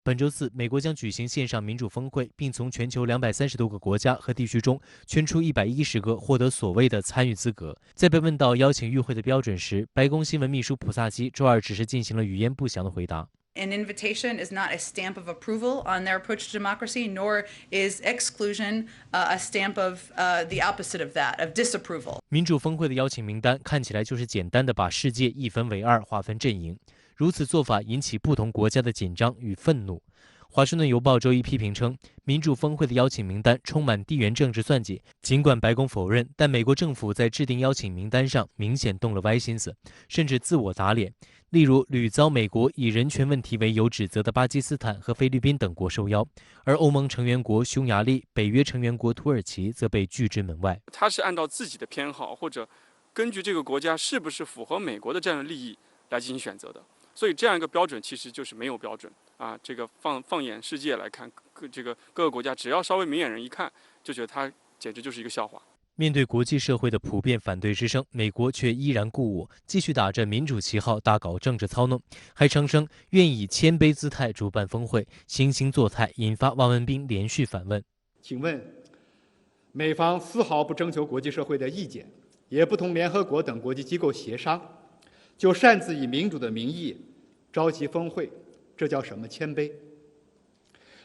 本周四，美国将举行线上民主峰会，并从全球230多个国家和地区中圈出110个获得所谓的参与资格。在被问到邀请与会的标准时，白宫新闻秘书普萨基周二只是进行了语焉不详的回答。An invitation is not a stamp of approval on their approach to democracy, nor is exclusion a stamp of the opposite of that, of disapproval. 民主峰会的邀请名单看起来就是简单的把世界一分为二，划分阵营。如此做法引起不同国家的紧张与愤怒。华盛顿邮报周一批评称，民主峰会的邀请名单充满地缘政治算计。尽管白宫否认，但美国政府在制定邀请名单上明显动了歪心思，甚至自我打脸。例如，屡遭美国以人权问题为由指责的巴基斯坦和菲律宾等国受邀，而欧盟成员国匈牙利、北约成员国土耳其则被拒之门外。他是按照自己的偏好，或者根据这个国家是不是符合美国的战略利益来进行选择的。所以这样一个标准其实就是没有标准啊！这个放眼世界来看，各个国家只要稍微明眼人一看，就觉得它简直就是一个笑话。面对国际社会的普遍反对之声，美国却依然故我，继续打着民主旗号大搞政治操弄，还声称愿以谦卑姿态主办峰会，惺惺作态，引发汪文斌连续反问：请问，美方丝毫不征求国际社会的意见，也不同联合国等国际机构协商，就擅自以民主的名义召集峰会，这叫什么谦卑？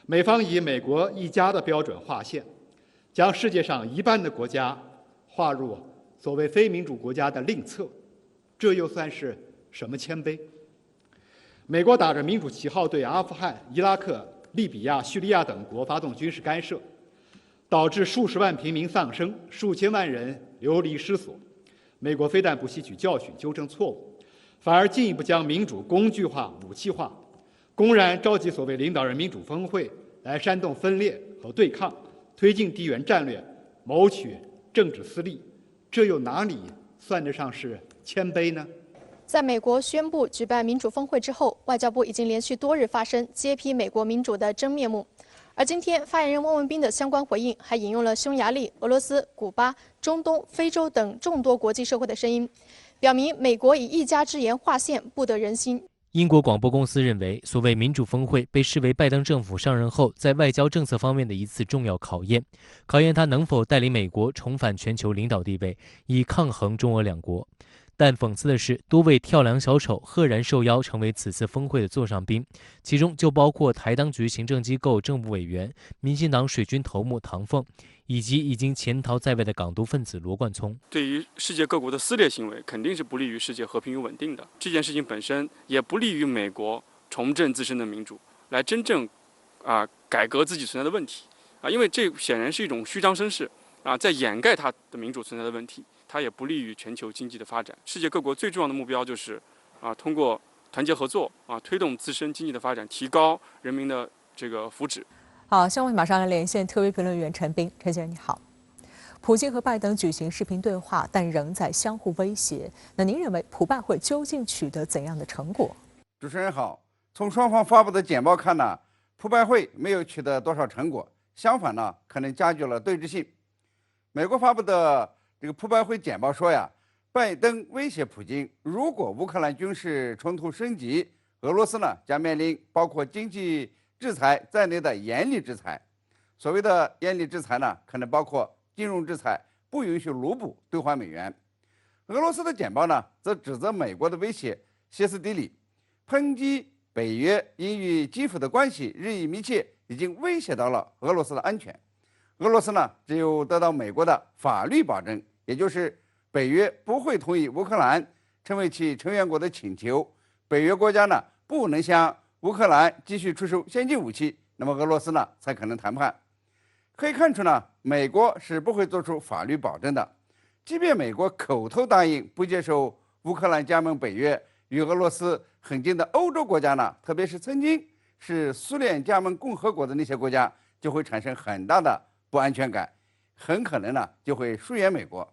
美方以美国一家的标准划线，将世界上一半的国家划入所谓非民主国家的另册，这又算是什么谦卑？美国打着民主旗号对阿富汗、伊拉克、利比亚、叙利亚等国发动军事干涉，导致数十万平民丧生，数千万人流离失所。美国非但不吸取教训，纠正错误，反而进一步将民主工具化、武器化，公然召集所谓领导人民主峰会，来煽动分裂和对抗，推进地缘战略，谋取政治私利，这又哪里算得上是谦卑呢？在美国宣布举办民主峰会之后，外交部已经连续多日发声，揭批美国民主的真面目。而今天，发言人汪文斌的相关回应还引用了匈牙利、俄罗斯、古巴、中东、非洲等众多国际社会的声音，表明美国以一家之言划线，不得人心。英国广播公司认为，所谓民主峰会被视为拜登政府上任后在外交政策方面的一次重要考验，考验他能否带领美国重返全球领导地位，以抗衡中俄两国。但讽刺的是，多位跳梁小丑赫然受邀成为此次峰会的座上宾，其中就包括台当局行政机构政务委员、民进党水军头目唐凤，以及已经潜逃在外的港独分子罗冠聪。对于世界各国的撕裂行为，肯定是不利于世界和平与稳定的。这件事情本身也不利于美国重振自身的民主，来真正改革自己存在的问题因为这显然是一种虚张声势在掩盖它的民主存在的问题。它也不利于全球经济的发展。世界各国最重要的目标就是通过团结合作推动自身经济的发展，提高人民的这个福祉。好，下面马上来连线特约评论员陈斌。陈先生你好。普京和拜登举行视频对话，但仍在相互威胁。那您认为普拜会究竟取得怎样的成果？主持人好，从双方发布的简报看呢，普拜会没有取得多少成果，相反呢，可能加剧了对峙性。美国发布的这个普拜会简报说呀，拜登威胁普京，如果乌克兰军事冲突升级，俄罗斯呢将面临包括经济制裁在内的严厉制裁。所谓的严厉制裁呢，可能包括金融制裁，不允许卢布兑换美元。俄罗斯的简报呢，则指责美国的威胁歇斯底里，抨击北约因与基辅的关系日益密切，已经威胁到了俄罗斯的安全。俄罗斯呢，只有得到美国的法律保证，也就是北约不会同意乌克兰成为其成员国的请求，北约国家呢不能向乌克兰继续出售先进武器，那么俄罗斯呢才可能谈判。可以看出呢，美国是不会做出法律保证的。即便美国口头答应不接受乌克兰加盟北约，与俄罗斯很近的欧洲国家呢，特别是曾经是苏联加盟共和国的那些国家，就会产生很大的不安全感，很可能呢就会疏远美国。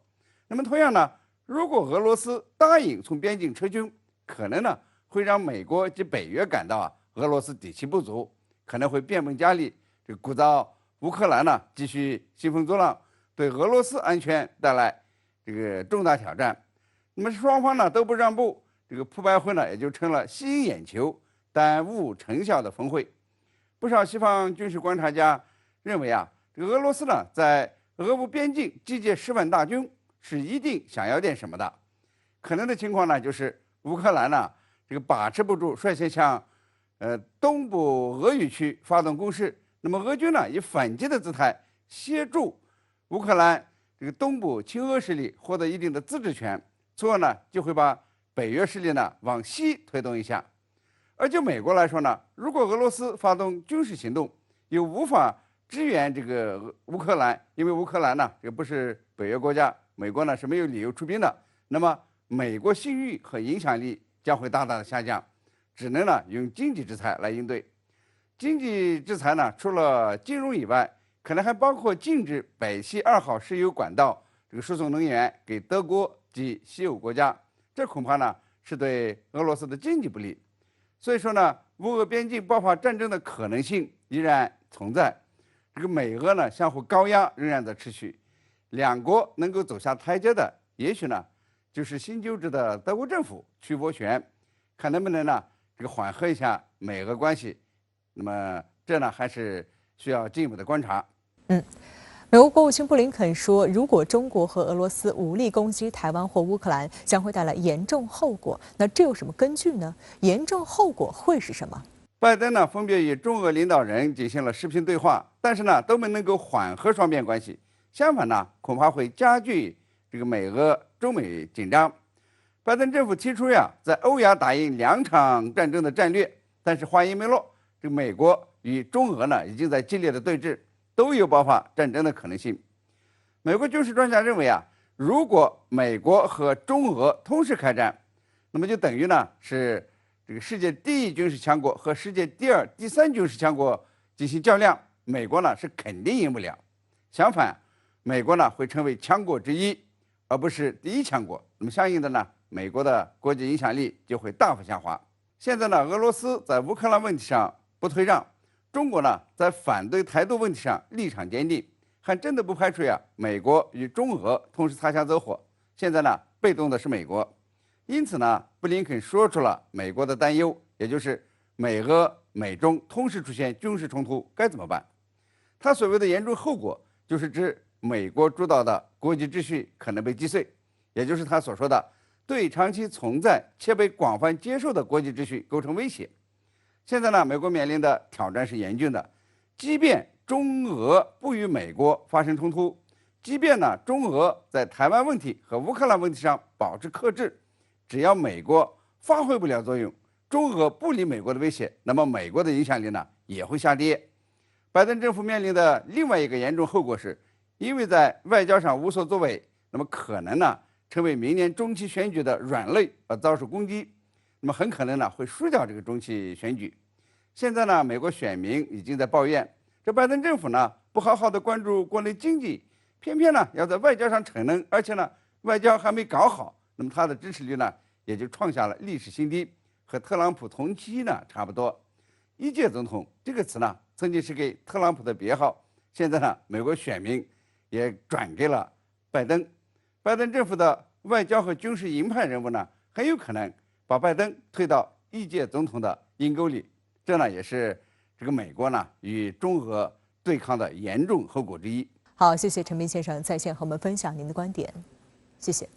那么同样呢，如果俄罗斯答应从边境撤军，可能呢会让美国及北约感到俄罗斯底气不足，可能会变本加厉，这鼓噪乌克兰呢继续兴风作浪，对俄罗斯安全带来这个重大挑战。那么双方呢都不让步，这个普拜会呢也就成了吸引眼球但无成效的峰会。不少西方军事观察家认为啊，这个俄罗斯呢在俄乌边境集结10万大军，是一定想要点什么的。可能的情况呢，就是乌克兰呢这个把持不住，率先向东部俄语区发动攻势。那么俄军呢以反击的姿态协助乌克兰这个东部亲俄势力获得一定的自治权，从而呢就会把北约势力呢往西推动一下。而就美国来说呢，如果俄罗斯发动军事行动，又无法支援这个乌克兰，因为乌克兰呢这不是北约国家，美国呢是没有理由出兵的，那么美国信誉和影响力将会大大的下降，只能呢用经济制裁来应对。经济制裁呢，除了金融以外，可能还包括禁止北溪2号石油管道这个输送能源给德国及西欧国家，这恐怕呢是对俄罗斯的经济不利。所以说呢，乌俄边境爆发战争的可能性依然存在。这个美俄呢相互高压仍然在持续，两国能够走下台阶的，也许呢就是新就职的德国政府去斡旋，看能不能呢这个缓和一下美俄关系。那么这呢还是需要进一步的观察。美国国务卿布林肯说，如果中国和俄罗斯武力攻击台湾或乌克兰，将会带来严重后果。那这有什么根据呢？严重后果会是什么？拜登呢分别与中俄领导人进行了视频对话，但是呢都没能够缓和双边关系，相反呢恐怕会加剧这个美俄中美紧张。拜登政府提出呀，在欧亚打赢2场战争的战略，但是话音没落，这个美国与中俄呢已经在激烈的对峙，都有爆发战争的可能性。美国军事专家认为啊，如果美国和中俄同时开战，那么就等于呢是这个世界第1军事强国和世界第2、第3军事强国进行较量，美国呢是肯定赢不了。相反，美国呢会成为强国之一，而不是第1强国。那么相应的呢，美国的国际影响力就会大幅下滑。现在呢，俄罗斯在乌克兰问题上不退让，中国呢在反对台独问题上立场坚定，还真的不排除呀，美国与中俄同时擦枪走火。现在呢，被动的是美国，因此呢，布林肯说出了美国的担忧，也就是美俄、美中同时出现军事冲突该怎么办？他所谓的严重后果，就是指美国主导的国际秩序可能被击碎，也就是他所说的对长期存在且被广泛接受的国际秩序构成威胁。现在呢，美国面临的挑战是严峻的，即便中俄不与美国发生冲突，即便呢中俄在台湾问题和乌克兰问题上保持克制，只要美国发挥不了作用，中俄不理美国的威胁，那么美国的影响力呢也会下跌。拜登政府面临的另外一个严重后果是，因为在外交上无所作为，那么可能呢成为明年中期选举的软肋而遭受攻击，那么很可能呢会输掉这个中期选举。现在呢，美国选民已经在抱怨，这拜登政府呢不好好的关注国内经济，偏偏呢要在外交上逞能，而且呢外交还没搞好，那么他的支持率呢也就创下了历史新低，和特朗普同期呢差不多。一届总统这个词呢曾经是给特朗普的别号，现在呢美国选民也转给了拜登。拜登政府的外交和军事鹰派人物呢，很有可能把拜登推到一届总统的阴沟里，这呢也是这个美国呢与中俄对抗的严重后果之一。好，谢谢陈斌先生在线和我们分享您的观点，谢谢。